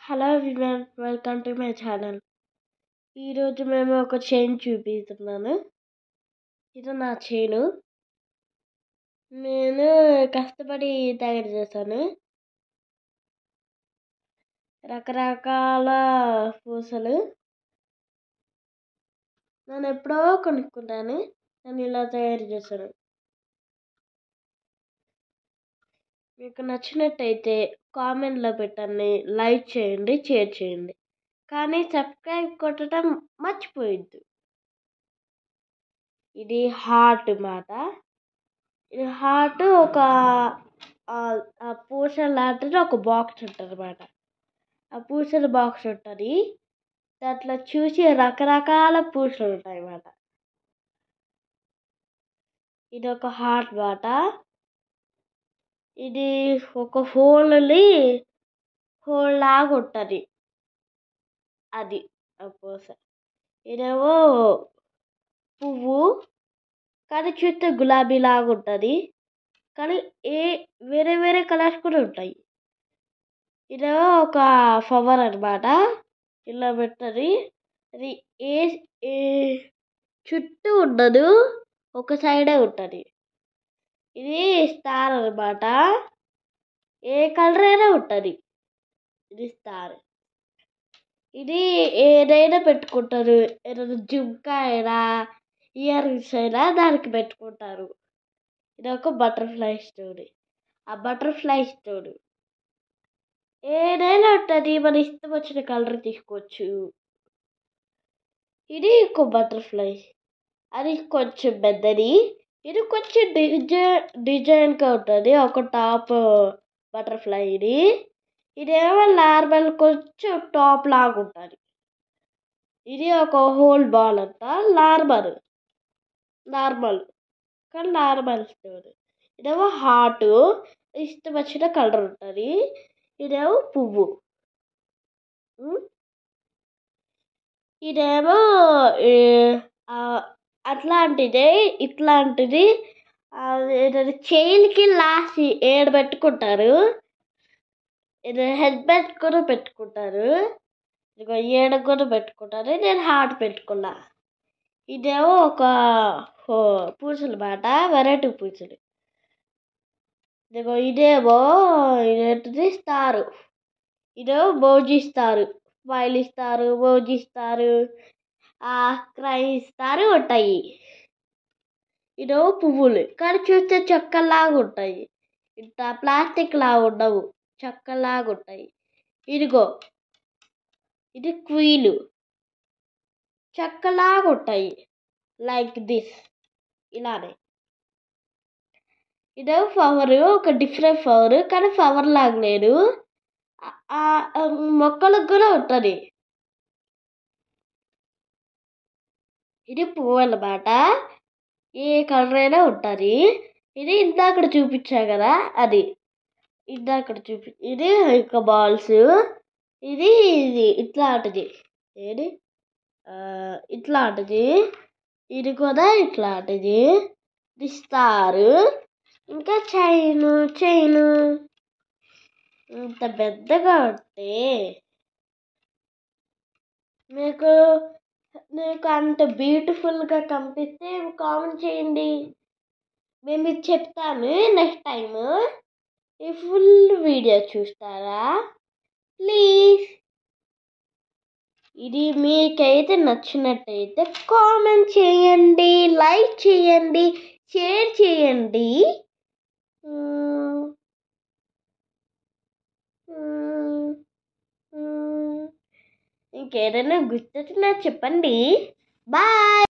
Hello everyone, welcome to my channel. ఈరోజు మేము ఒక చైన్ చూపిస్తున్నాను. ఇది నా చైను. నేను కష్టపడి తయారు చేశాను. రకరకాల పూసలు నేను ఎప్పుడో కొనుక్కున్నాను. నేను ఇలా తయారు చేశాను. మీకు నచ్చినట్టయితే కామెంట్లో పెట్టండి, లైక్ చేయండి, షేర్ చేయండి. కానీ సబ్స్క్రైబ్ కొట్టడం మర్చిపోయొద్దు. ఇది హార్ట్ మాట. ఇది హార్ట్ ఒక పూసల లాంటిది ఒక బాక్స్ ఉంటుంది అన్నమాట. ఆ పూసల బాక్స్ ఉంటుంది. దాంట్లో చూసి రకరకాల పూసలు ఉంటాయి అన్నమాట. ఇది ఒక హార్ట్ మాట. ఇది ఒక హోల్ లాగా ఉంటుంది. అది ఆ పూస. ఇదేమో పువ్వు, కానీ చూస్తే గులాబీ లాగా ఉంటుంది. కానీ వేరే వేరే కలర్స్ కూడా ఉంటాయి. ఇదేమో ఒక ఫ్లవర్ అన్నమాట. ఇలా పెట్టది. అది ఏ చుట్టూ ఉండదు, ఒక సైడే ఉంటుంది. ఇది స్టార్ అన్నమాట. ఏ కలర్ అయినా ఉంటుంది. ఇది స్టార్. ఇది ఏదైనా పెట్టుకుంటారు. ఏదైనా జుంకా అయినా, ఇయర్ రింగ్స్ అయినా దానికి పెట్టుకుంటారు. ఇది ఒక బటర్ఫ్లై స్టోరీ. ఆ బటర్ఫ్లై స్టోరీ ఏదైనా ఉంటుంది. మన ఇష్టం వచ్చిన కలర్ తీసుకోవచ్చు. ఇది ఒక బటర్ఫ్లై. అది కొంచెం పెద్దది. ఇది కొంచెం డిజైన్గా ఉంటుంది. ఒక టాప్ బటర్ఫ్లై. ఇదేమో నార్మల్ కొంచెం టాప్ లాగా ఉంటుంది. ఇది ఒక హోల్ బాల్ అంట. నార్మల్ కానీ నార్మల్ స్టోరీ. ఇదేమో హార్ట్, ఇష్టం వచ్చిన కలర్ ఉంటుంది. ఇదేమో పువ్వు. ఇదేమో అట్లాంటిదే, ఇట్లాంటిది. ఏదైనా చైన్కి లాస్ట్ ఏడు పెట్టుకుంటారు. ఏదైనా హెడ్ బ్యాండ్ కూడా పెట్టుకుంటారు. ఇదిగో ఏడు కూడా పెట్టుకుంటారు. నేను హార్ట్ పెట్టుకున్నా. ఇదేమో ఒక పూసలు మాట, వెరైటీ పూసలు. ఇదిగో ఇదేమో ఇదేంటిది స్టారు. ఇదేమో మోజీ స్టారు. స్మైల్ ఇస్తారు, మోజీ ఇస్తారు, క్రై ఇస్తారు ఉంటాయి. ఇదేమో పువ్వులు, కానీ చూస్తే చెక్కలాగా ఉంటాయి. ఇంత ప్లాస్టిక్ లాగా ఉండవు, చెక్కలాగా ఉంటాయి. ఇదిగో ఇది క్వీలు, చెక్కలాగా ఉంటాయి. లైక్ దిస్, ఇలానే. ఇదేమో ఫ్లవర్, ఒక డిఫరెంట్ ఫ్లవర్, కానీ ఫ్లవర్ లాగా లేదు. మొక్కలకు కూడా ఉంటుంది. ఇది పువ్వు అన్నమాట. ఏ కలర్ అయినా ఉంటుంది. ఇది ఇందాక చూపించా కదా, అది ఇందాక ఇది ఇంకా బాల్స్. ఇది ఇట్లాంటిది. ఇట్లాంటిది. ఇది కూడా ఇట్లాంటిది. ఇది స్టార్. ఇంకా చైను ఇంత పెద్దగా ఉంటే మీకు అంత బ్యూటిఫుల్గా కనిపిస్తే కామెంట్ చేయండి. మేము ఇది చెప్తాను నెక్స్ట్ టైం. ఈ ఫుల్ వీడియో చూస్తారా ప్లీజ్. ఇది మీకైతే నచ్చినట్టయితే కామెంట్ చేయండి, లైక్ చేయండి, షేర్ చేయండి. ఇంకేదైనా గుర్తొచ్చినా చెప్పండి. బాయ్.